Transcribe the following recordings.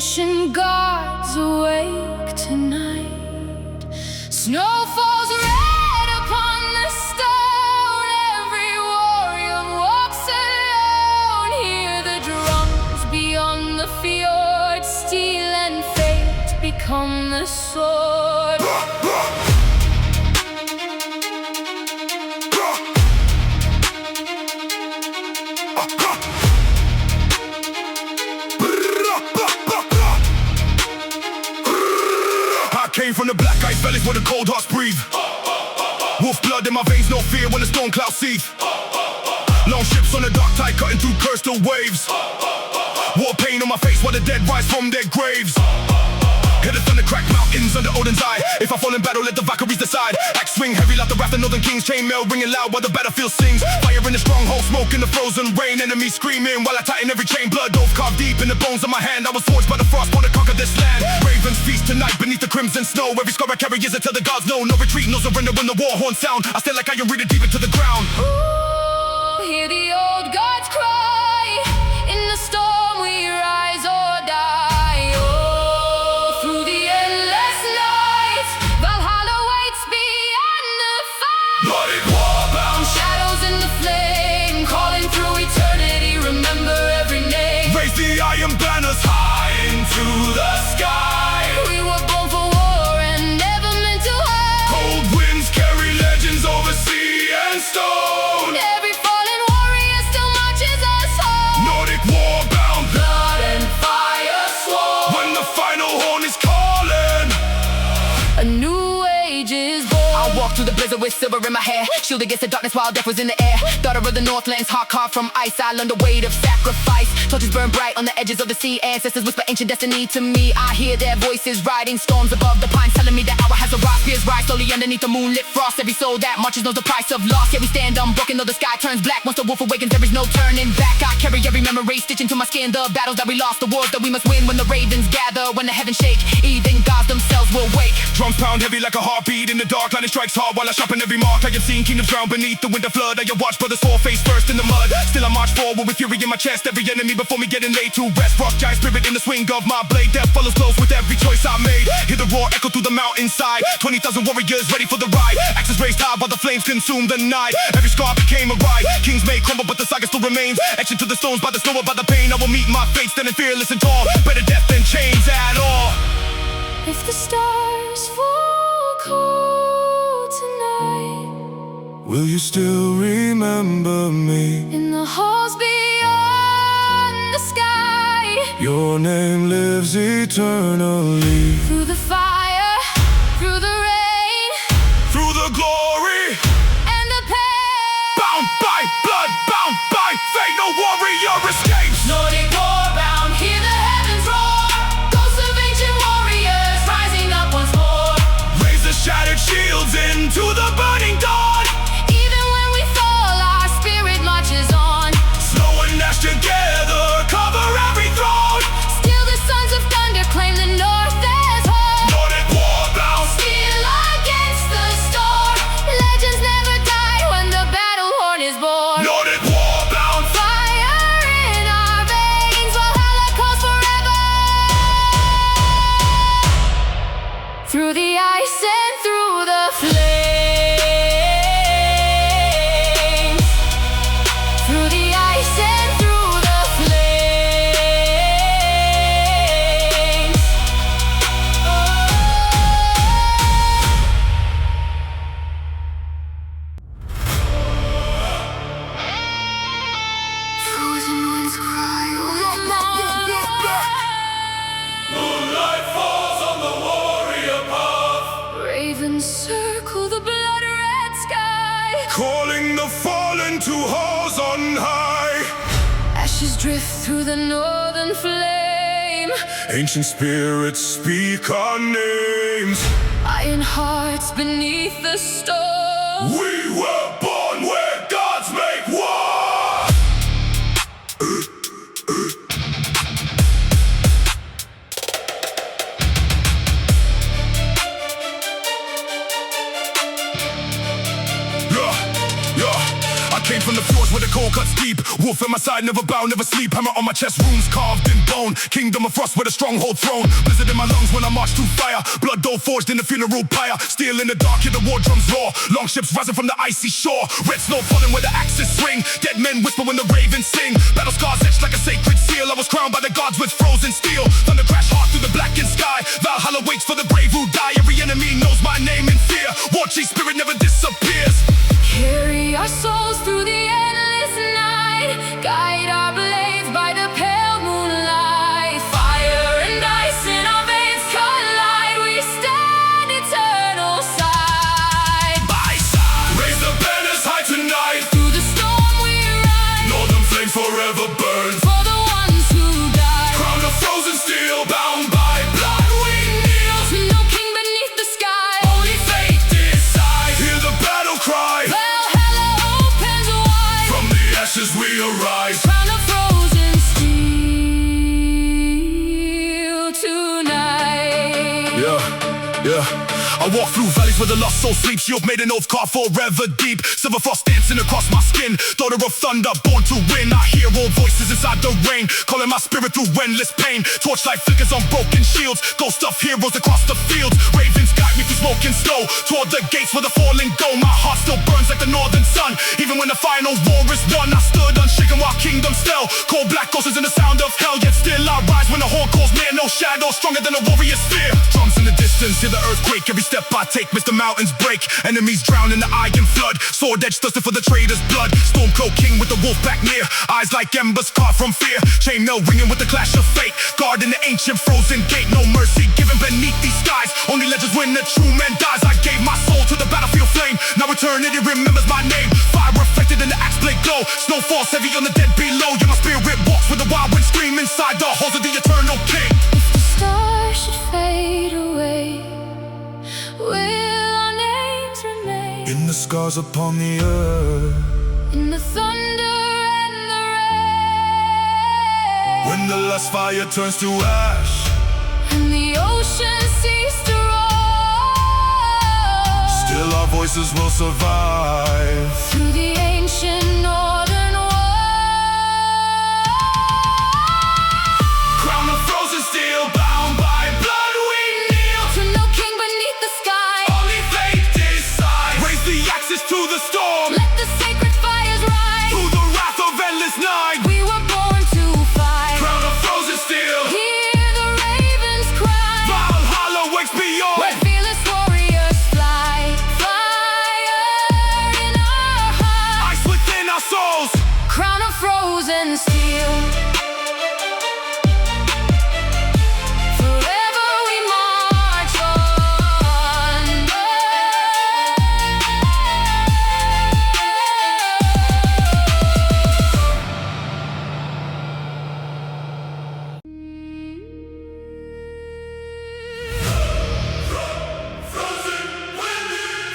Ancient gods awake tonight. Snow falls red upon the stone. Every warrior walks alone. Hear the drums beyond the fjord. Steel and fate become the sword. Came from the black ice valleys where the cold hearts breathe. Wolf blood in my veins, no fear when the storm clouds seethe. Long ships on the dark tide cutting through coastal waves. War pain on my face while the dead rise from their graves. Hear the thunder crack mountains under Odin's eye. If I fall in battle, let the Valkyries decide. Axe swing heavy like the wrath of northern kings. Chainmail ringing loud while the battlefield sings. Fire in the stronghold, smoke in the frozen rain. Enemies screaming while I tighten every chain. Blood oath carved deep in the bones of my hand. I was forged by the Frostborn to conquer this land. Ravens feast tonight beneath the crimson snow. Every scar I carry is until the gods know. No retreat, no surrender when the war horn sound. I stand like I am rooted deep into the ground. Ooh, hear the old gods cry. In the storm we rise or die. The iron banners high into the sky. We were born for war and never meant to hide. Cold winds carry legends over sea and stone. Every fallen warrior still marches us home. Nordic war bound, blood and fire sworn. When the final horn is calling, a new age is born. I walked through the blizzard with silver in my hair, shield against the darkness while death was in the air. Daughter of the Northlands, heart carved from ice. I learned the weight of sacrifice. Torches burn bright on the edges of the sea. Ancestors whisper ancient destiny to me. I hear their voices riding storms above the pines, telling me that hour has arrived. Spears rise slowly underneath the moonlit frost. Every soul that marches knows the price of loss. Yet we stand unbroken though the sky turns black. Once the wolf awakens, there is no turning back. I carry every memory stitched into my skin. The battles that we lost, the wars that we must win. When the ravens gather, when the heavens shake, even gods themselves will wake. Drums pound heavy like a heartbeat in the dark. Lightning strikes hard while I sharpen every mark. I have seen kingdoms drown beneath the winter flood. I have watched brothers fall face first in the mud. Still I march forward with fury in my chest. Every enemy before me getting laid to rest. Rock giant spirit in the swing of my blade. Death follows close with every choice I made. Hear the roar echo through the mountainside. 20,000 warriors ready for the ride. Axes raised high while the flames consume the night. Every scar became a ride. Kings may crumble but the saga still remains. Etched into the stones by the snow or by the pain. I will meet my fate standing fearless and tall. Better death than chains at all. If the stars fall cold tonight, will you still remember me? in the halls beyond the sky, Your name lives eternally. through the fire, through the rain, Through the glory, and the pain. bound by blood, bound by fate, no warrior escapes. Nordic war bound, hear the heavens roar. Ghosts of ancient warriors rising up once more. Raise the shattered shields into the burning dawn. Even when we fall, our spirit marches on. Snow and ash together cover every throne. Still the sons of thunder claim the north as home. Nordic war bound, Steel against the storm. Legends never die when the battle horn is born. Nordic war bound. Fire in our veins, Valhalla calls forever. Through the ice and through the flames. Through the ice and through the flames. Frozen winds cry, oh Moonlight falls on the warrior path, ravens circle the blood-red sky. calling the fallen to halls on high. Ashes drift through the northern flame. Ancient spirits speak our names. Iron hearts beneath the storm. We were born where gods make war. Yeah, I came from the fjords where the cold cuts deep. Wolf at my side, never bow, never sleep. Hammer on my chest, runes carved in bone. Kingdom of frost where the stronghold throne. Blizzard in my lungs when I march through fire. Blood dough forged in the funeral pyre. Steel in the dark, hear the war drums roar. Long ships rising from the icy shore. Red snow falling where the axes swing. Dead men whisper when the ravens sing. Battle scars etched like a sacred seal. I was crowned by the gods with frozen steel. Thunder crash hard through the blackened sky. Valhalla waits for the brave who die. Every enemy knows my name in fear. War chief spirit never disappears. Carry our souls through the endless night. Guide our blades by the pale moonlight. Fire and ice in our veins collide. We stand eternal side by side. Raise the banners high tonight. Through the storm we ride. Northern flames forever burn. For the ones who died. Crown of frozen steel, bound by blood we kneel. To no king beneath the sky. Only fate decides. Hear the battle cry. Valhalla opens wide. From the ashes we arise. Crown of frozen steel tonight. Yeah. I walk through valleys where the lost soul sleeps. You've made an oath carved forever deep. Silver frost dancing across my skin. Daughter of thunder, born to win. I hear all voices inside the rain, calling my spirit through endless pain. Torchlight flickers on broken shields. Ghost of heroes across the fields. Ravens guide me through smoke and snow. Toward the gates where the fallen go. My heart still burns like the northern sun. Even when the final war is won, I stood unshaken while kingdoms fell. Cold black ghosts in the sound of hell. Yet still I rise when the horde calls near. No shadow stronger than a warrior's fear. Drums in the distance, hear the earthquake. Every step I take, miss the mountains break. Enemies drown in the iron flood. Sword edge thirsting for the traitor's blood. Stormcloak king with the wolf back near. Eyes like embers carved from fear. Chainmail ringing with the clash of fate. Guard in the ancient frozen gate. No mercy given beneath these skies. Only legends when the true man dies. I gave my soul to the battlefield flame. Now eternity remembers my name. Fire reflected in the axe blade glow. Snow falls heavy on the dead below. Yeah, my spirit walks with the wild wind scream inside the halls of the eternal king. If the stars should fade away, will our names remain? In the scars upon the earth. In the thunder and the rain. When the last fire turns to ash. And the ocean cease to roar. Still our voices will survive. Through the ancient northern wall. Crown of frozen steel, bound by blood we kneel. To no king beneath the sky. Only fate decides. Raise the axes to the storm. Let the sacred fires rise. Through the wrath of endless night. We were born to fight. Crown of frozen steel. Hear the ravens cry. Valhalla wakes beyond. Where fearless warriors fly. Fire in our hearts. Ice within our souls. Crown of frozen steel. Forever we march on.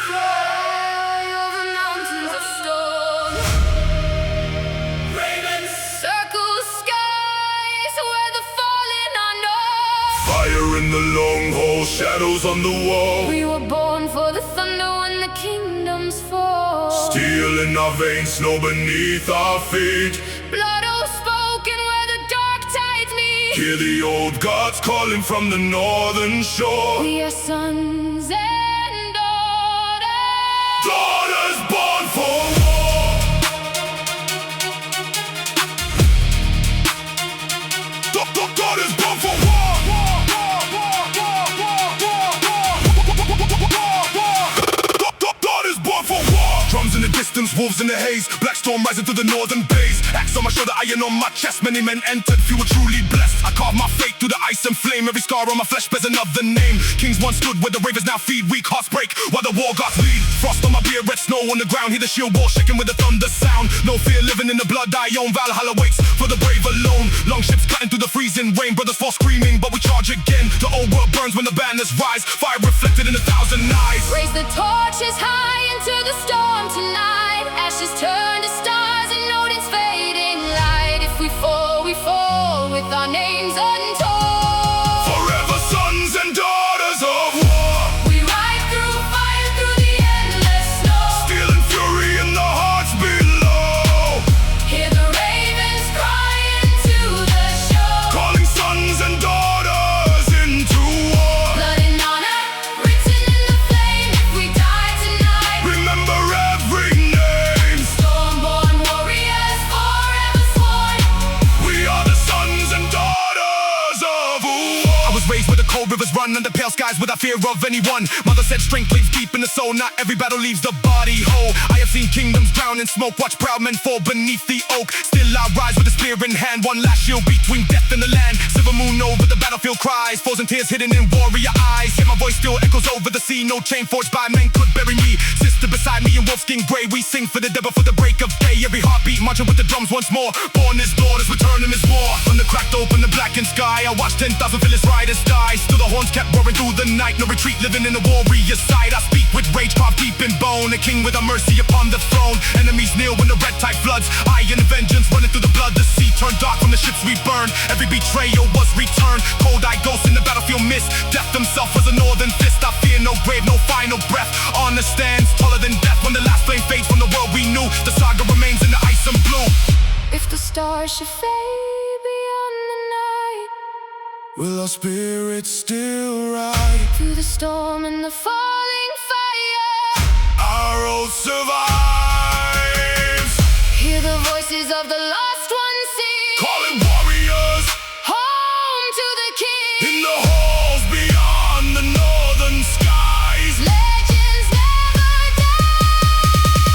Cry over mountains of stone. Circle skies where the fallen are known. Fire in the long hall, shadows on the wall. We were born for the thunder when the kingdoms fall. Steel in our veins, snow beneath our feet. Blood oath spoken where the dark tides meet. Hear the old gods calling from the northern shore. We are sons and daughters. Daughters born for war. Daughters born for war. Daughters born for war. Drums in the distance, wolves in the haze. Black storm rising through the northern bays. Axe on my shoulder, iron on my chest. Many men entered, few were truly blessed. I carved my fate through the ice and flame. Every scar on my flesh bears another name. Kings once stood where the ravens now feed. Weak hearts break while the war gods lead. Frost on my beard, red snow on the ground. Hear the shield wall shaking with the thunder sound. No fear living in the blood I own. Valhalla waits for the brave alone. Long ships cutting through the freezing rain. Brothers fall screaming, but we charge again. The old world burns when the banners rise. Fire reflected in 1,000 eyes. Raise the torches high into the storm tonight. Ashes turn to stars and Odin's fading light. If we fall with our names untold. Forever sons and daughters of war. We ride through fire, through the endless snow. Steel and fury in the hearts below. skies without fear of anyone. Mother said strength lives deep in the soul, not every battle leaves the body whole. I have seen kingdoms drown in smoke, watch proud men fall beneath the oak. Still I rise with a spear in hand, one last shield between death and the land. Silver moon over the battlefield cries, foes and tears hidden in warrior eyes. Hear my voice still echoes over the sea, no chain forged by men could bury me. Sister beside me in wolfskin grey, we sing for the devil for the break of day. Every heartbeat marching with the drums once more. Born is Lord as return in his war. Thunder cracked open the blackened sky, I watched 10,000 fearless riders die. Still the horns kept roaring through the night, no retreat living in the warrior side. I speak with rage carved deep in bone, a king with a mercy upon the throne. Enemies kneel when the red tide floods, iron vengeance running through the blood. The sea turned dark from the ships we burned, every betrayal was returned. Cold-eyed ghosts in the battlefield mist, death himself was a northern fist. I fear no grave, no final breath. Honor stands taller than death. When the last flame fades from the world we knew, the saga remains in the ice and blue. If the stars should fade beyond the night, will our spirits still ride through the storm and the falling fire? Our oath survives. Hear the voices of the lost ones sing, Calling warriors home to the king. in the halls beyond the northern skies. Legends never die.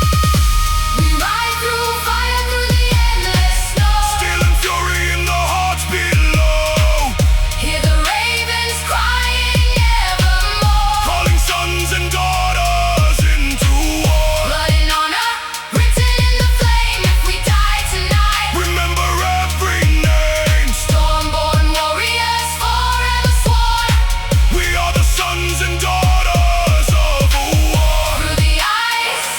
We ride through fire, through the endless snow. Steel and fury in the hearts below. Hear the ravens crying evermore. Calling sons and daughters into war. Blood and honor written in the flame. If we die tonight, Remember every name. stormborn warriors forever sworn. We are the sons and daughters of war. Through the ice,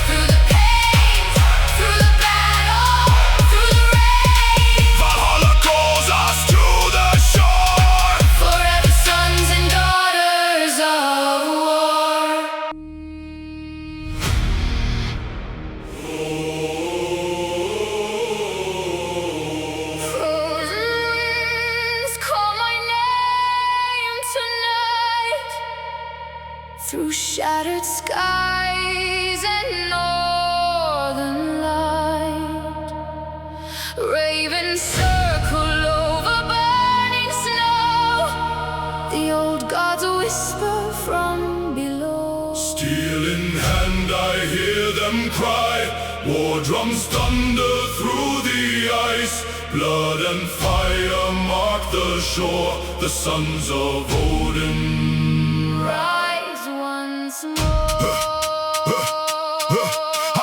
through the pain, through the battle, through the rain. Valhalla calls us to the shore. Forever sons and daughters of war. Frozen winds call my name tonight, through shattered skies and northern light. Ravens circle over burning snow, the old gods whisper from below. Steel in hand, I hear them cry. War drums thunder through the ice. Blood and fire mark the shore. The sons of Odin. Rise once more.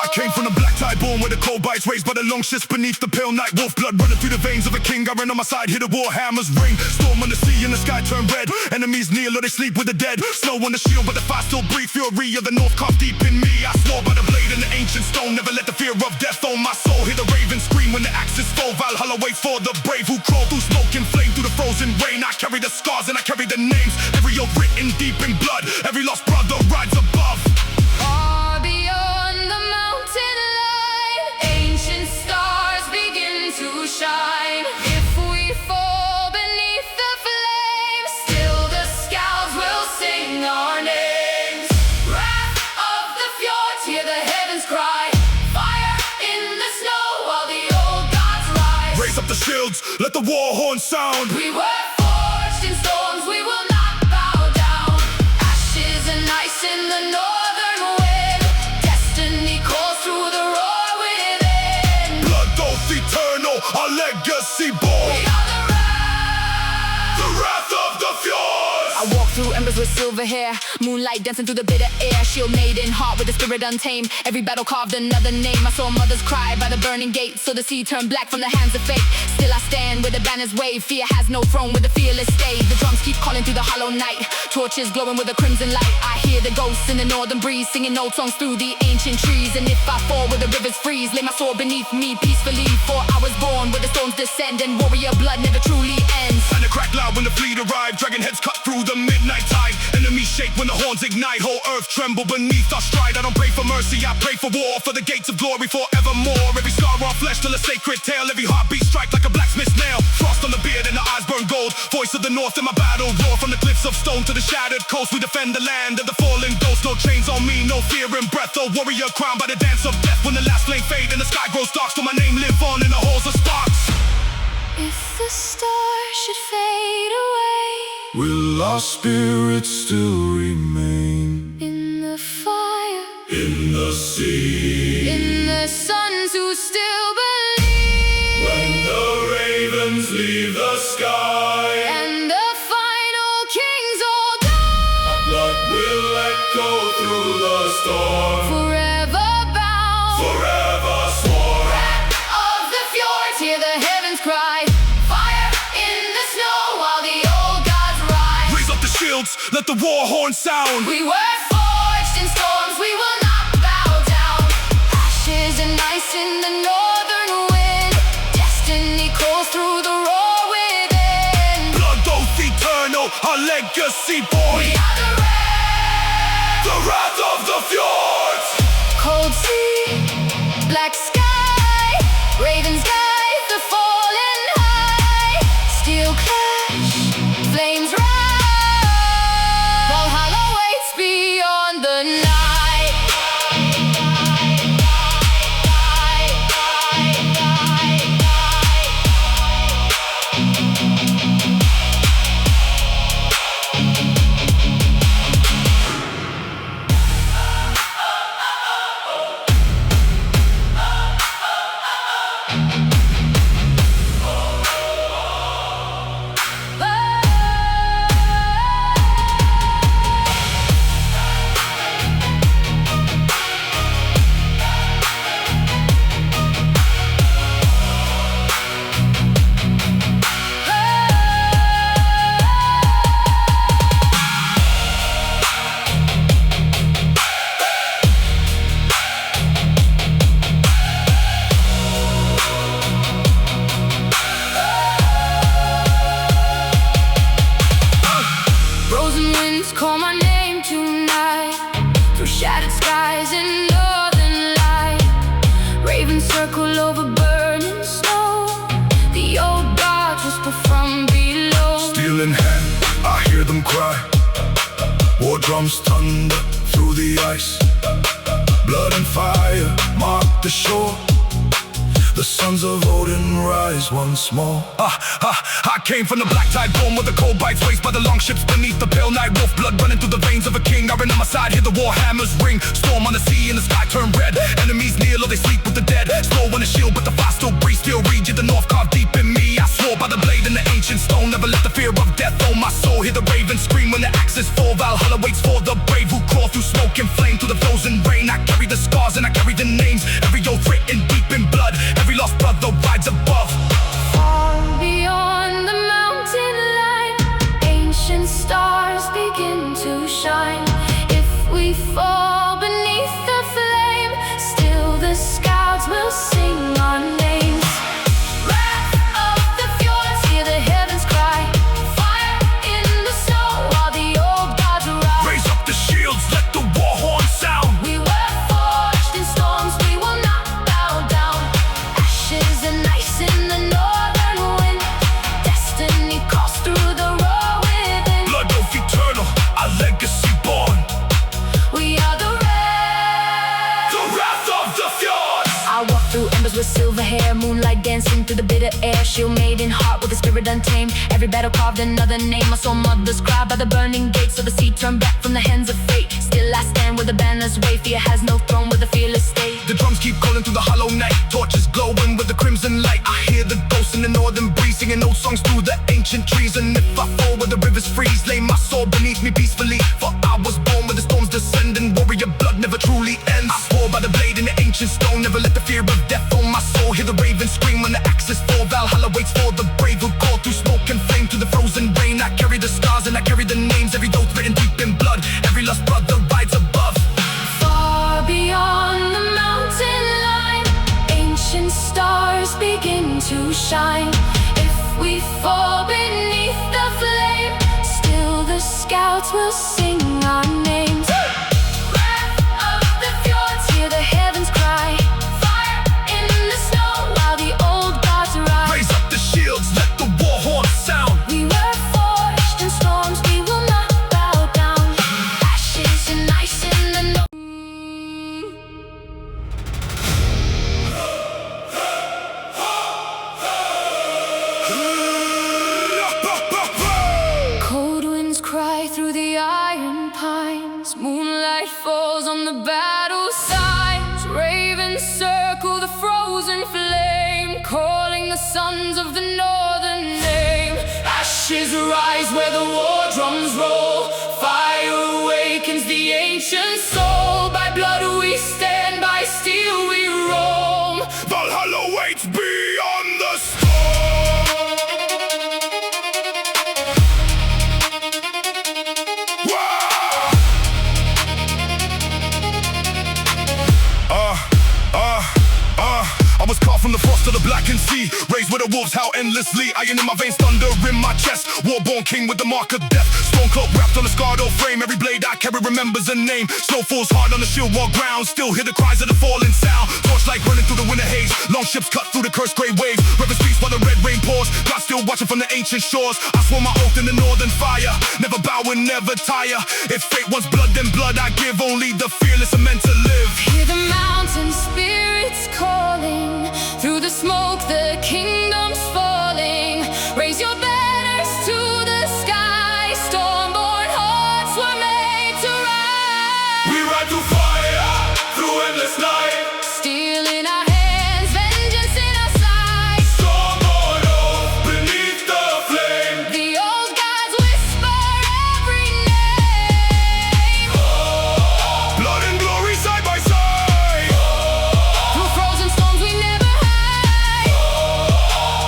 I came from the black tide, born where the cold bites, raised by the long shifts beneath the pale night. Wolf blood running through the veins of a king. I ran on my side, hear the war hammers ring. Storm on the sea and the sky turn red. Enemies kneel or they sleep with the dead. Snow on the shield, but the fire still breathe. Fury of the north carved deep in me. I swore by the blade and the ancient stone, never let the fear of death own my soul. Hear the ravens scream when the axes fall. Valhalla wait for the brave who crawl through smoke and flame, through the frozen rain. I carry the scars and I carry the names. Every oath written deep in blood. Every lost brother rides above. Far beyond the mountain line, ancient stars begin to shine. If we fall beneath the flames, still the scouts will sing our names. Wrath of the fjords, hear the heavens cry. Fire in the snow while the old gods rise. Raise up the shields, let the war horn sound. We were forged in storms, we will not bow down. Ashes and ice in the northern wind. Destiny calls through the roar within. Blood oath eternal, our legacy born. We are the wrath. The wrath of the fjords. I walk through embers with silver hair, moonlight dancing through the bitter air. Shield made in heart with the spirit untamed. Every battle carved another name. I saw mothers cry by the burning gate, so the sea turned black from the hands of fate. Still I stand where the banners wave. Fear has no throne where the fearless stay. The drums keep calling through the hollow night. Torches glowing with a crimson light. I hear the ghosts in the northern breeze, singing old songs through the ancient trees. And if I fall where the rivers freeze, lay my sword beneath me peacefully. For I was born where the storms descend, and warrior blood never truly ends. And the crack loud when the fleet arrive. Dragon heads cut through the midnight tide. Enemies shake when the horns ignite. Whole earth tremble beneath our stride. I don't pray for mercy, I pray for war. For the gates of glory forevermore. Every scar on flesh till a sacred tale. Every heartbeat strike like a blacksmith's nail. Frost on the beard and the eyes burn gold. Voice of the north in my battle roar. From the cliffs of stone to the shattered coast, we defend the land of the fallen ghost. No chains on me, no fear in breath. A warrior crowned by the dance of death. When the last flame fade and the sky grows dark, so my name live on in the halls of sparks. If the stars should fade away, Will our spirits still remain? In the fire, In the sea, in the sons who still believe, when the ravens leave the sky, and the final kings all die, blood will echo through the storm, forever bound. forever sworn. Wrath of the fjords, hear the heavens cry. Fire in the snow while the old gods rise. Raise up the shields, let the war horn sound. We were forged in storms, we will not bow down. Ashes and ice in the northern wind. Destiny calls through the roar within. Blood oath eternal, our legacy born. We are the red. The wrath of the fjords. Cold sea, black sky, ravens guide the fallen high. Steel clash, flames rise. Valhalla waits beyond the night. Frozen winds call my name tonight, through shattered skies and northern light. Ravens circle over burning snow. The old gods whisper from below. Steel in hand, I hear them cry. War drums thunder through the ice. Blood and fire mark the shore. The sons of Odin rise once more. I came from the black tide, born with the cold bites, raised by the long ships beneath the pale night. Wolf blood running through the veins of a king. Iron on my side, hear the war hammers ring. Storm on the sea and the sky turn red. Enemies kneel or they sleep with the dead. Slow on the shield, but the fire still breathes. Still read you, the north carved deep in me. I swore by the blade and the ancient stone. Never let the fear of death own my soul. Hear the ravens scream when the axes fall. Valhalla waits for the brave who crawl through smoke and flame. Through the frozen rain, I carry the scars and I carry the names. Every oath written deep in blood. Every lost brother rides above. Far beyond the mountain line, ancient stars begin to shine. If we fall beneath the flame, still the scouts will sing our names. Wrath of the fjords, hear the heavens cry. Fire in the snow while the old gods rise. Raise up the shields, let the war horn sound. We were forged in storms, we will not bow down. Ashes and ice in the northern wind. Destiny calls through the roar within. Blood oath eternal, our legacy born. We are the red. The wrath of the fjords. I walk through embers with silver hair, moonlight dancing through the bitter air. Shield made in heart with a spirit untamed. Every battle carved another name. I saw mothers cry by the burning gates, so the sea turned back from the hands of fate. Still I stand where the banners wave. Fear has no throne with a fearless state. The drums keep calling through the hollow night. Torches glowing with the crimson light. I hear the ghosts in the northern breeze, singing old songs through the ancient trees. And if I fall where the rivers freeze, lay my soul beneath me peacefully. For I was born where the storms descend, and warrior blood never truly ends. I swore by the blade in the ancient stone, never let the fear of death own my soul. Hear the ravens scream when the axes fall. Valhalla waits for the brave who call through smoke and flame. Through the frozen rain, I carry the scars and I carry the names. Every oath written deep in blood, every lost brother rides above. Far beyond the mountain line, ancient stars begin to shine. If we fall beneath the flame, still the scouts will sing our names. Wrath of the fjords, hear the heavens cry. Fire in the snow while the old gods rise. Raise up the shields, let the war horn sound. We were forged in storms, we will not bow down. Ashes and ice in the north. Cold on the battle signs. Ravens circle the frozen flame, calling the sons of the northern name. Ashes rise where the war drums roll. Fire awakens the ancient soul. By blood we stand, by steel we roam. Valhalla waits beyond the storm. I was caught from the frost to the blackened sea, raised where the wolves howl endlessly. Iron in my veins, thunder in my chest. War-born king with the mark of death. Stone cloak wrapped on a scarred old frame. Every blade I carry remembers a name. Snow falls hard on the shield wall ground. Still hear the cries of the fallen sound. Torchlight running through the winter haze. Long ships cut through the cursed grey waves. River speaks while the red rain pours. God still watching from the ancient shores. I swore my oath in the northern fire. Never bow and never tire. If fate wants blood, then blood I give. Only the fearless are meant to live. Hear the mountain spirits calling. Through the smoke, the kingdom's falling. Raise your banners to the sky. Stormborn hearts were made to rise. We ride through fire, through endless night. Steel in our hands, vengeance in our sight. Stormborn oath beneath the flame. The old gods whisper every name. Blood and glory side by side. Through frozen storms we never hide.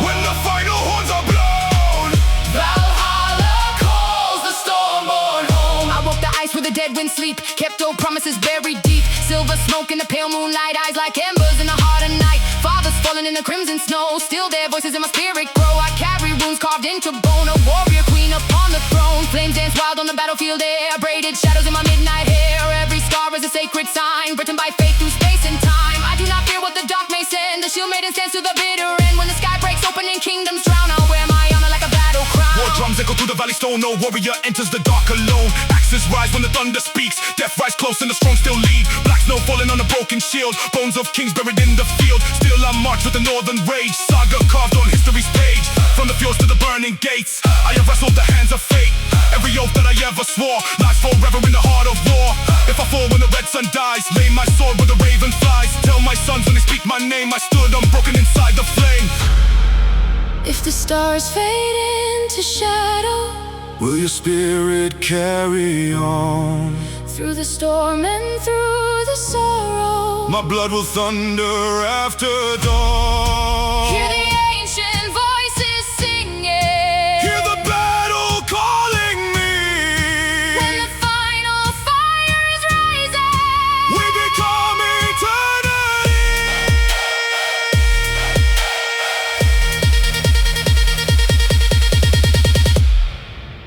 When the final horns are blown. Valhalla calls the Stormborn home. I walked the ice where the dead winds sleep. Kept old promises buried deep. Silver smoke in the pale moonlight. Eyes like embers in the heart of night. Fathers falling in the crimson snow. Still their voices in my spirit grow. I carry runes carved into bone. A warrior queen upon the throne. Flames dance wild on the battlefield air. Braided shadows in my midnight hair. Every scar is a sacred sign, written by faith through space and time. I do not fear what the dark may send. The shield maiden stands to the bitter end. When the sky breaks open and kingdoms drown, I'll wear my honor like a battle crown. War drums echo through the valley stone. No warrior enters the dark alone. Axes rise when the thunder speaks. Death rise close and the strong still lead. Black snow falling on a broken shield. Bones of kings buried in the field. Still I march with the northern rage. Saga carved on history's page. From the fjords to the burning gates, I have wrestled the hands of fate. Every oath that I ever swore lies forever in the heart of war. If I fall when the red sun dies, lay my sword where the raven flies. Tell my sons when they speak my name, I stood unbroken inside the flame. If the stars fade into shadow, Will your spirit carry on? through the storm and through the sorrow, My blood will thunder after dawn. hear the ancient voices singing. Hear the battle calling me. When the final fire is rising, We become eternity.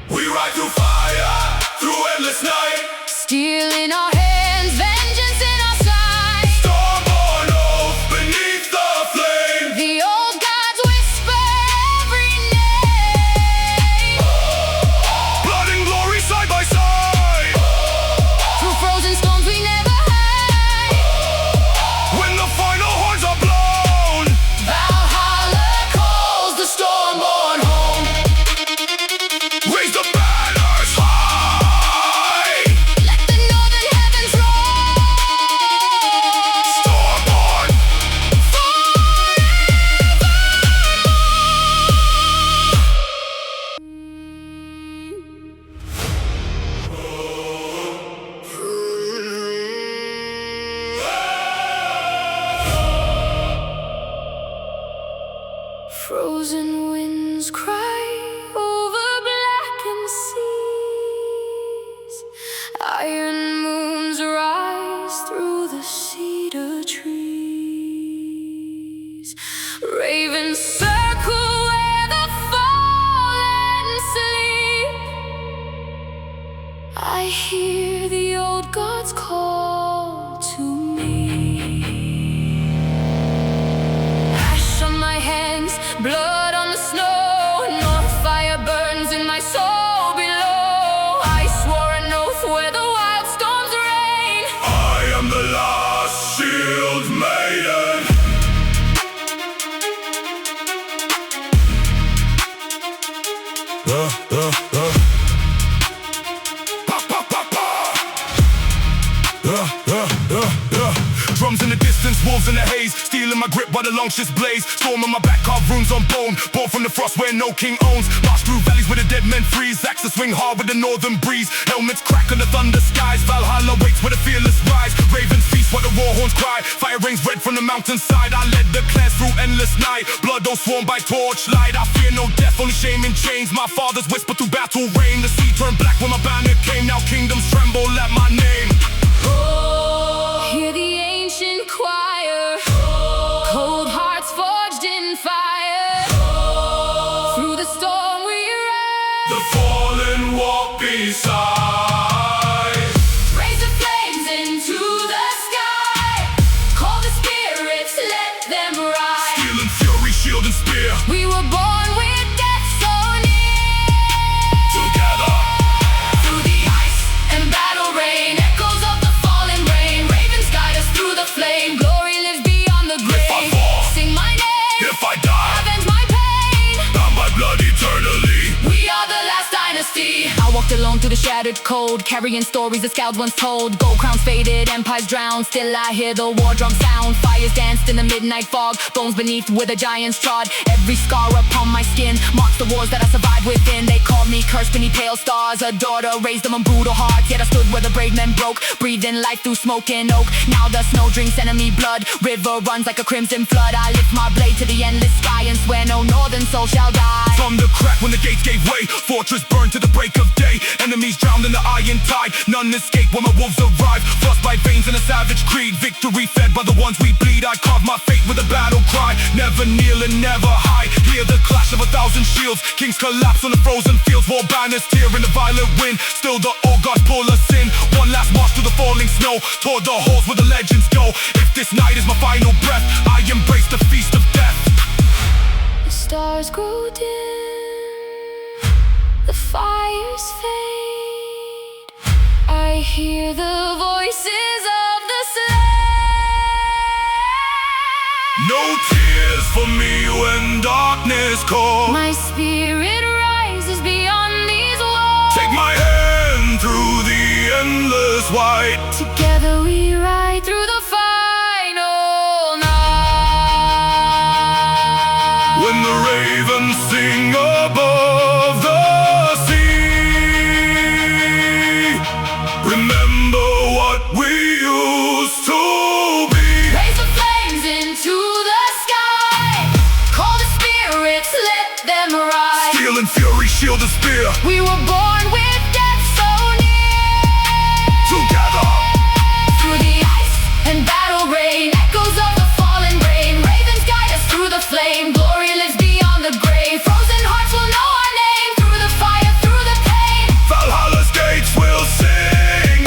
We ride through fire, through endless night. steel in our hands, vengeance in our sight. Stormborn oath beneath the flame. The old Drums in the distance, wolves in the haze, stealing my grip by the long shit's blaze. Storm on my back, carved runes on bone, born from the frost where no king owns. March through valleys where the dead men freeze, axes swing hard with the northern breeze. Helmets crack on the thunder skies, Valhalla waits where the fearless rise. Ravens feast while the war horns cry, fire rings red from the mountainside. I led the clans through endless night, blood don't swarm by torchlight. I fear no death, only shame and chains. My father's whisper through battle rain. The sea turned black when my banner came, now kingdoms tremble at my name. Hear the ancient choir, cold hearts forged in fire. Through the storm we ride, The fallen walk beside. raise the flames into the sky. Call the spirits, let them rise. Steel and fury, shield and spear. We were born with death so near. Together, Through the ice and battle rain, echoes of the fallen rain. Ravens guide us through the flame. Glory lives beyond the grave. I fall, Sing my name, if I die, avenge my pain. bound by blood eternally. We are the last dynasty. I walked alone through the shattered cold, carrying stories the scouts once told. Gold crowns faded, empires drowned, still I hear the war drum sound. Fires danced in the midnight fog, bones beneath where the giants trod. Every scar upon my skin marks the wars that I survived within. They called me cursed beneath pale stars, a daughter raised them on brutal hearts. Yet I stood where the brave men broke, breathing life through smoke and oak. Now the snow drinks enemy blood, river runs like a crimson flood. I lift my blade to the endless sky and swear no northern soul shall die. From the crack when the gates gave way, fortress burned to the break of day. Enemies drowned in the iron tide, none escape when my wolves arrive. Thrust by veins in a savage creed, victory fed by the ones we bleed. I carve my fate with a battle cry, never kneel and never hide. Hear the clash of 1,000 shields, kings collapse on the frozen fields. War banners tear in the violent wind, still the old gods pull us in. One last march through the falling snow, toward the halls where the legends go. If this night is my final breath, I embrace the feast of death. The stars grow dim, the fires fade. I hear the voices of the slain. No tears for me when darkness calls. My spirit rises beyond these walls. Take my hand through the endless white. Together we ride through the final night. When the ravens sing above the sea, remember what we used to be. Raise the flames into the sky. Call the spirits, let them rise. Steel and fury, shield and spear. We were born with death so near. Together, Through the ice and battle rain, echoes of the fallen rain. Ravens guide us through the flame. Glory lives beyond the grave. Frozen hearts will know our name. Through the fire, through the pain. Valhalla's gates will sing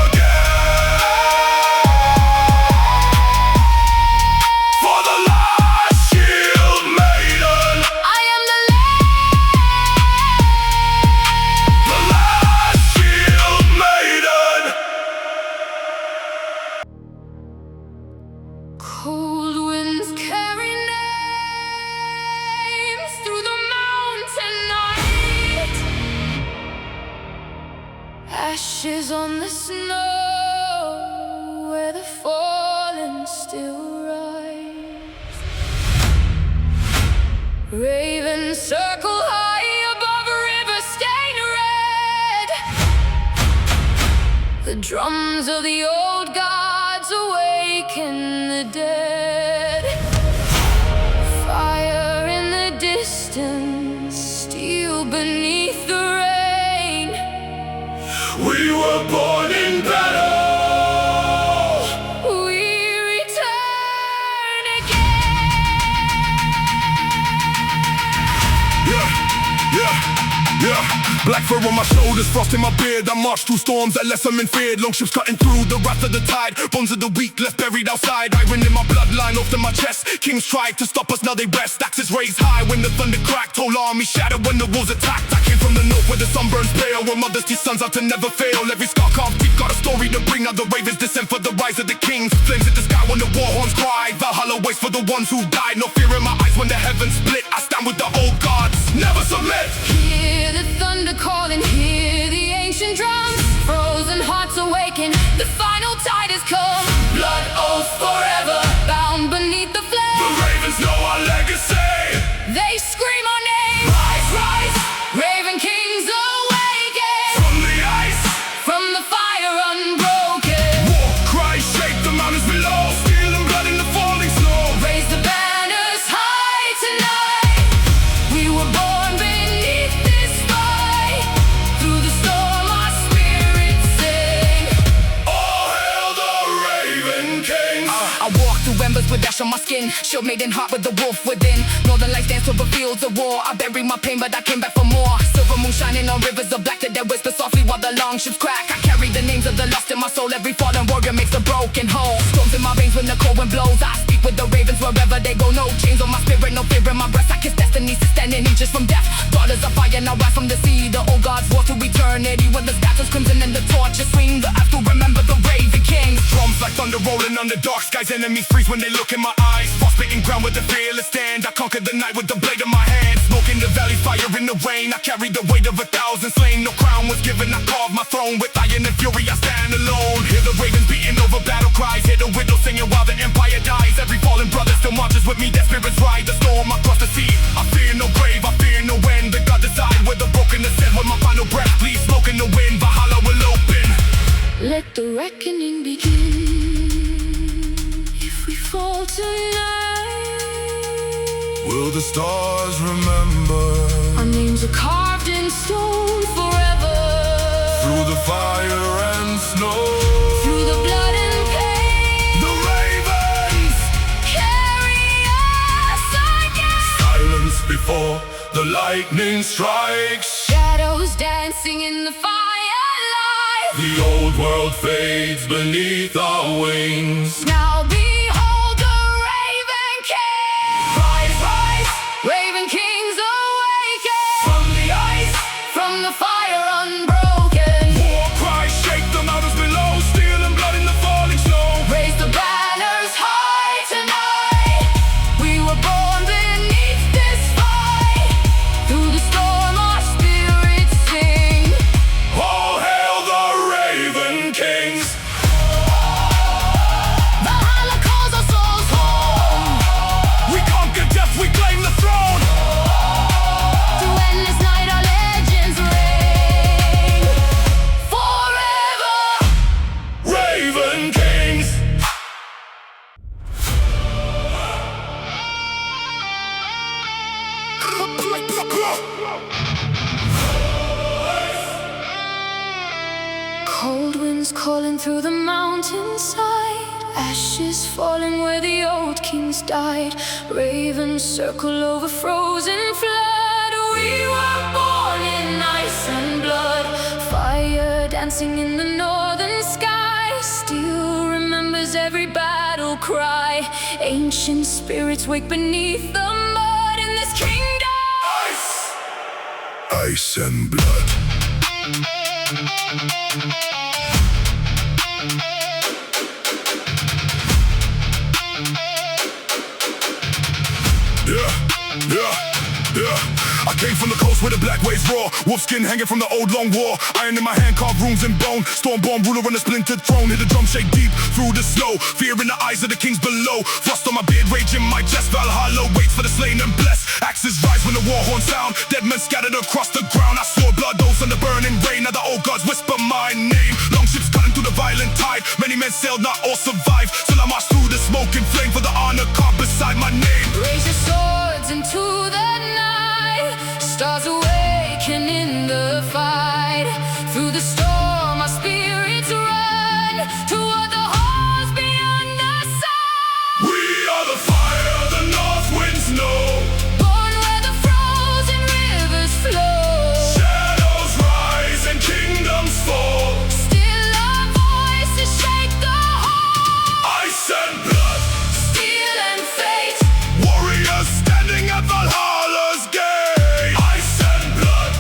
again. For the last shield maiden, I am the land. the last shield maiden. Cold winds carry names through the mountain night. Ashes on the snow where the fallen still rise. Ravens circle high above a river stained red. The drums of the old gods awaken the dead. Fire in the distance, steel beneath the rain. We were born in battle. We return again. Yeah. Black fur on my shoulders, frost in my beard. I march through storms that left some in feared. Long ships cutting through the wrath of the tide. Bones of the weak left buried outside. Iron in my bloodline, off to my chest. Kings tried to stop us, now they rest. Axes raised high when the thunder cracked. Whole army shattered when the wolves attacked. I came from the north where the sun burns pale, where mothers teach sons how to never fail. Every scar carved deep got a story to bring. Now the ravens descend for the rise of the kings. Flames in the sky when the war horns cry. Valhalla waits for the ones who died. No fear in my eyes when the heavens split. I stand with the old gods, never submit. Hear the thunder calling, hear the ancient drums. Frozen hearts awaken, the final tide is cold. remembers with ash on my skin. Shield made in heart with the wolf within. Northern lights dance over fields of war. I buried my pain, but I came back for more. Silver moon shining on rivers of black. The dead whisper softly while the long ships crack. I carry the names of the lost in my soul. Every fallen warrior makes a broken whole. Storms in my veins when the cold wind blows. I speak with the ravens wherever they go. No chains on my spirit, no fear in my breast. I kiss destiny, standing aegis from death. Daughters of fire now rise from the sea. The old gods war to eternity. When the statues crimson and the torches swing. The earth to remember the Raven Kings. Drums like thunder rolling on the dark skies. Enemies freeze when they look in my eyes. Frostbitten ground with a fearless stand. I conquered the night with the blade in my hand. Smoke in the valley, fire in the rain. I carried the weight of 1,000 slain. No crown was given, I carved my throne. With iron and fury I stand alone. Hear the ravens beating over battle cries. Hear the widow singing while the empire dies. Every fallen brother still marches with me. Their spirits ride the storm across the sea. I fear no grave, I fear no end. The God decide where the broken ascend. With my final breath, please smoke in the wind. Valhalla will open. Let the reckoning begin. If we fall tonight, will the stars remember? our names are carved in stone forever. Through the fire and snow, Through the blood and pain, the ravens carry us again. silence before the lightning strikes. Shadows dancing in the firelight. The old world fades beneath our wings. Now behold the Raven King. Rise, rise, Raven Kings awaken. from the ice. From the fire unbroken. War cries shake the mountains below. Steel and blood in the falling snow. Raise the banners high tonight. We were born beneath this fight. Through the storm our spirits sing. All hail the Raven Kings. Valhalla calls our souls home. We conquer death, we claim the throne. Through endless night our legends reign. Forever. Raven Kings. Cold winds calling through the mountainside. Ashes falling where the old kings died. Ravens circle over frozen flood. We were born in ice and blood. Fire dancing in the northern sky. Still remembers every battle cry. Ancient spirits wake beneath the mud in this kingdom. Ice and blood. Yeah. I came from the coast where the black waves roar. Wolfskin hanging from the old long war. Iron in my hand, carved runes in bone. Stormborn ruler on a splintered throne. Hear the drum shake deep through the snow. Fear in the eyes of the kings below. Frost on my beard, rage in my chest. Valhalla waits for the slain and blessed. Axes rise when the war horn sound. Dead men scattered across the ground. I saw blood oaths on the burning rain. Now the old gods whisper my name. Long ships cutting through the violent tide. Many men sailed, not all survived. Still I marched through the smoking flame for the honor carved beside my name. Raise your swords into the night. Stars awaken in the fight. Through the storm our spirits run toward the halls beyond the sun. We are the fire the north winds know. Born where the frozen rivers flow. Shadows rise and kingdoms fall. Still our voices shake the whole. Ice and blood, Steel and fate. warriors standing at Valhalla's gate. Ice and blood,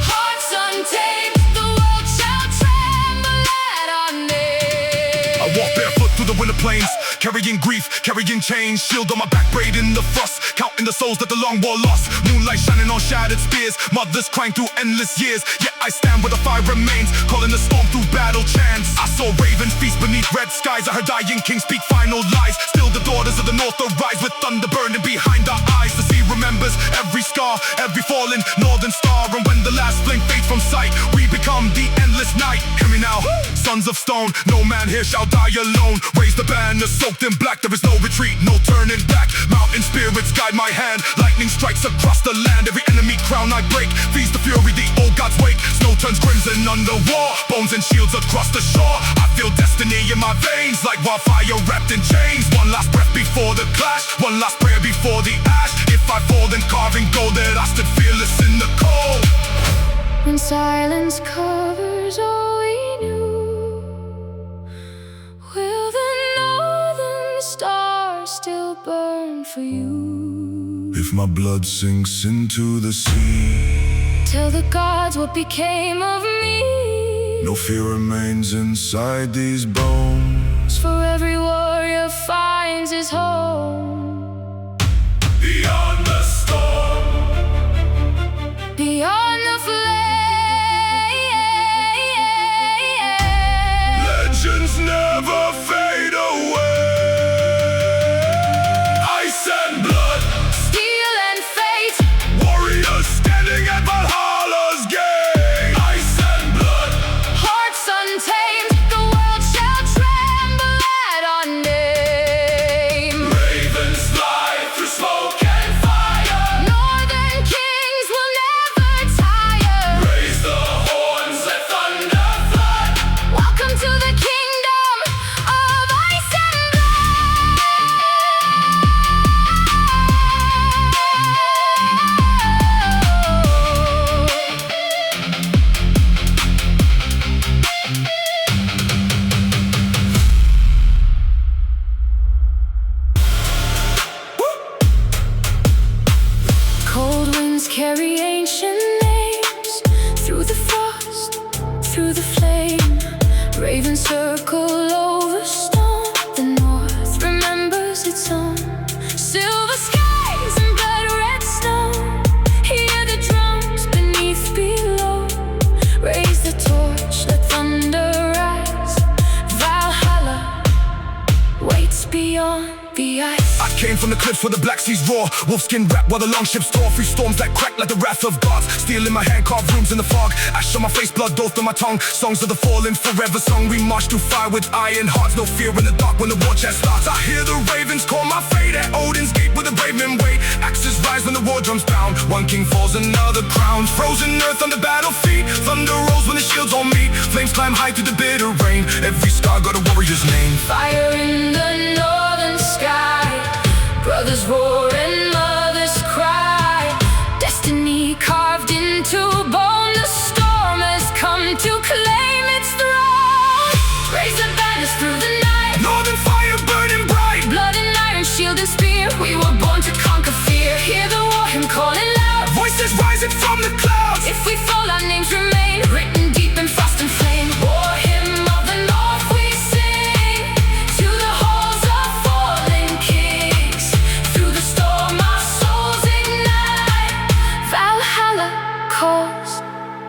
Hearts untamed. The world shall tremble at our name. I walk barefoot through the winter plains, carrying grief, carrying chains. Shield on my back, braid in the frost, counting the souls that the long war lost. Moonlight shining on shattered spears, mothers crying through endless years. Yet I stand where the fire remains, calling the storm through battle chants. I saw ravens feast beneath red skies. I heard dying kings speak final lies. Still the daughters of the north arise with thunder burning behind our eyes. The sea remembers every scar, every fallen northern star. And when the last flame fades from sight, we become the endless night. Hear me now, sons of stone, no man here shall die alone. Raise the banner soaked in black, there is no retreat, no turning back. Mountain spirits guide my hand, lightning strikes across the land. Every enemy crown down I break. Feast the fury, the old gods wake. Snow turns crimson under war. Bones and shields across the shore. I feel destiny in my veins, like wildfire wrapped in chains. One last breath before the clash, one last prayer before the ash. If I fall, then carving gold, that I stood fearless in the cold. When silence covers all we knew, will the northern star still burn for you? If my blood sinks into the sea, tell the gods what became of me. no fear remains inside these bones. For every warrior finds his home. Beyond the storm, beyond the flame, legends never fade away. Ice and blood, steel and fate, warriors standing at Valhalla's gate. Ice and blood, hearts untamed, the world shall tremble at our name. ravens fly through smoke and fire. Northern kings will never tire. Raise the horns, let thunder flood. Welcome to the kingdom of ice and blood. Cold winds carry ancient names through the frost, through the flame. Ravens circle over stone. The north remembers its own. Silver skies and blood red snow. Hear the drums beneath below. Raise the torch, let thunder rise. Valhalla waits beyond the ice. I came from the cliffs where the black seas roar. Wolfskin wrap while the longships tore through storms that crack like the wrath of gods. Steel in my hand, carved runes in the fog. Ash on my face, blood oath on my tongue. Songs of the fallen, forever sung. We march through fire with iron hearts. No fear in the dark when the war chest starts. I hear the ravens call my fate at Odin's gate where the brave men wait. Axes rise when the war drums pound. One king falls, another crown. Frozen earth on the battlefield. Thunder rolls when the shields on me. Flames climb high through the bitter rain. Every star got a warrior's name. Fire in the northern sky. Brothers roar and mothers cry. Destiny carved into bone. The storm has come to claim its throne. Raise the banners through the night. Northern fire burning bright. Blood and iron, shield and spear. We were born to conquer fear. Hear the war hymn calling loud. Voices rising from the clouds. If we fall, our names remain written deep in frost and flame. War hymn of the north we sing to the halls of fallen kings. Through the storm our souls ignite. Valhalla calls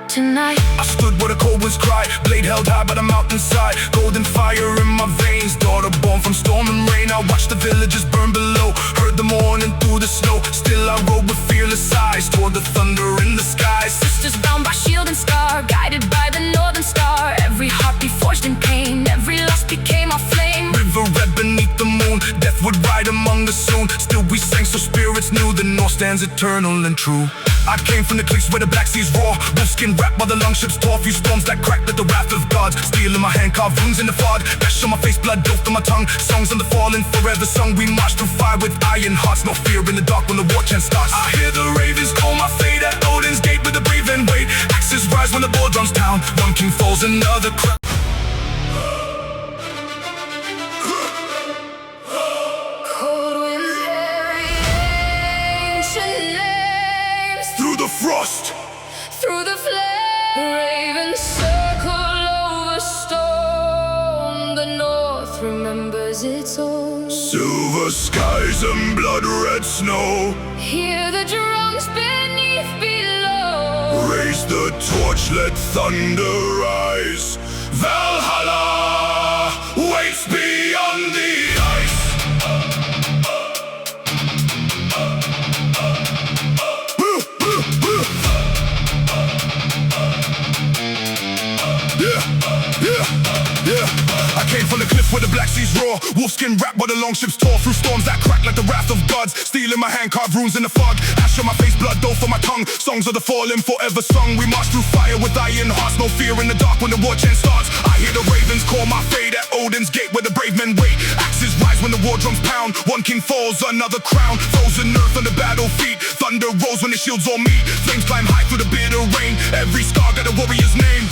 tonight. I stood where the cold winds cried. Blade held high by the mountainside. Golden fire in my veins. Daughter born from storm and rain. I watched the villagers burn below. Heard the morning through the snow. Still I rode with fearless eyes toward the thunder in the skies. Sisters bound by shield and scar, guided by the northern star. Every heartbeat forged in pain. Every lust became our flame. River red beneath the moon. Death would ride among us soon. Still we sang so spirits knew the North stands eternal and true. I came from the cliffs where the black seas roar. Wolfskin wrapped while the longships tore. Few storms that cracked at the wrath of gods. Steel in my hand, carved runes in the fog. Ash on my face, blood oath on my tongue. Songs on the fallen, forever sung. We march through fire with iron hearts. No fear in the dark when the war chant starts. I hear the ravens call my fate at Odin's gate with the brave and wait. Axes rise when the war drums down. One king falls, another crown. Cold winds carry ancient names Through the frost, through the flame. Ravens circle over stone. The north remembers its own. silver skies and blood red snow. Hear the drums beneath below. Raise the torch, let thunder rise. Valhalla waits beyond the ice. Yeah. I came from the cliff where the black black seas roar. Wolfskin wrap while the long ships tore through storms that crack like the wrath of gods. Steel in my hand, carved runes in the fog. Ash on my face, blood dough for my tongue. Songs of the fallen forever sung. We march through fire with iron hearts. No fear in the dark when the war chant starts. I hear the ravens call my fate at Odin's gate where the brave men wait. Axes rise when the war drums pound. One king falls, another crown. Frozen earth on the battlefield. Thunder rolls when the shields all meet. Flames climb high through the bitter rain. Every scar got a warrior's name.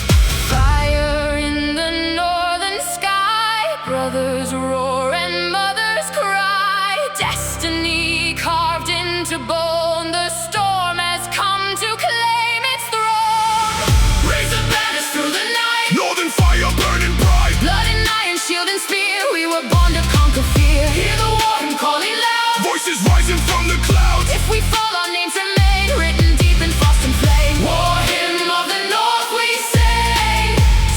Fire in the northern sky, brothers roar and mothers cry. Destiny carved into bone, the storm has come to claim its throne. Raise the banners through the night, Northern fire burning bright. blood and iron, shield and spear. We were born to conquer fear. Hear the war hymn calling loud. Voices rising from the clouds. If we fall, our names remain written deep in frost and flame. War hymn of the north we sing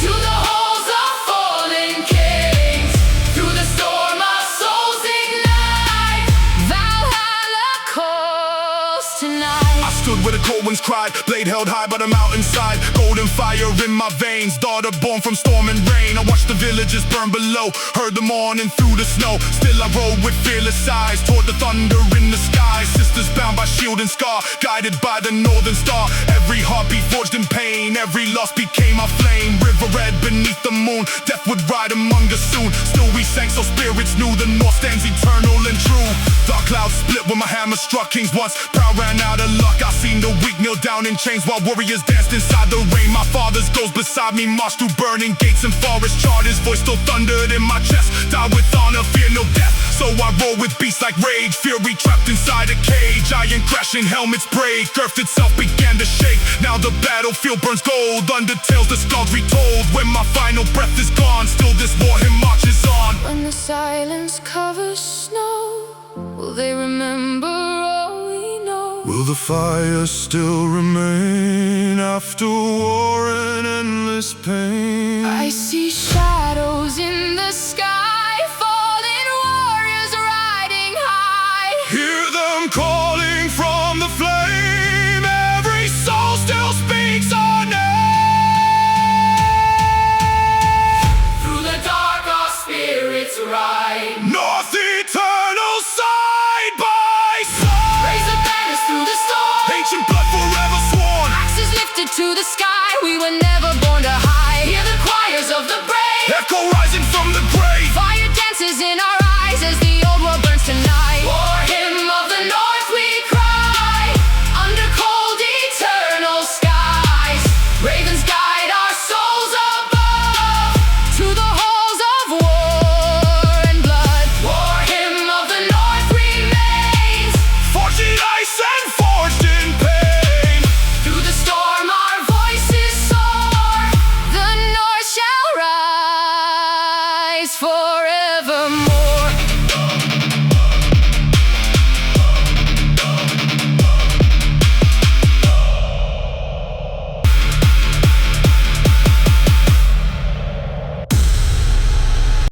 to the halls of fallen kings. Through the storm our souls ignite. Valhalla calls tonight. I stood where the cold winds cried, blade held high by the mountainside. Golden fire in my veins, daughter born from storm and rain. I watched the villagers burn below, heard the morning through the snow. Still I rode with fearless eyes toward the thunder in the sky. Sisters bound by shield and scar, guided by the northern star. Every heartbeat forged in pain, every loss became our flame. River red beneath the moon, death would ride among us soon. Still we sang so spirits knew the north stands eternal and true. Dark clouds split when my hammer struck kings once. Proud ran out of luck, I seen the weak kneel down in chains while warriors danced inside the rain. My father's ghost beside me marched through burning gates and forests. Charred, his voice still thundered in my chest. Die with honor, fear no death. So I roll with beasts like rage, fury trapped inside a cage. Iron crashing, helmets break, earth itself began to shake. Now the battlefield burns gold, under tales the scars retold. When my final breath is gone, still this war hymn marches on. When the silence covers snow, will they remember all we know? Will the fire still remain after war and endless pain? I see shadows in the sky, fallen warriors riding high. Hear them calling from the flame. Every soul still speaks our name. Through the dark our spirits ride. North eternal side by side. Raise the banners through the storm. Ancient blood forever sworn. Axes lifted to the sky, we were never born to hide. Hear the choirs of the brave, Echo rising from the grave. fire dances in our eyes as the old world burns tonight. War hymn of the north we cry, under cold eternal skies. Ravens guide our souls above, to the halls of war and blood. War hymn of the north remains, Forged in ice and forged in pain. through the storm our voices soar. The North shall rise forevermore.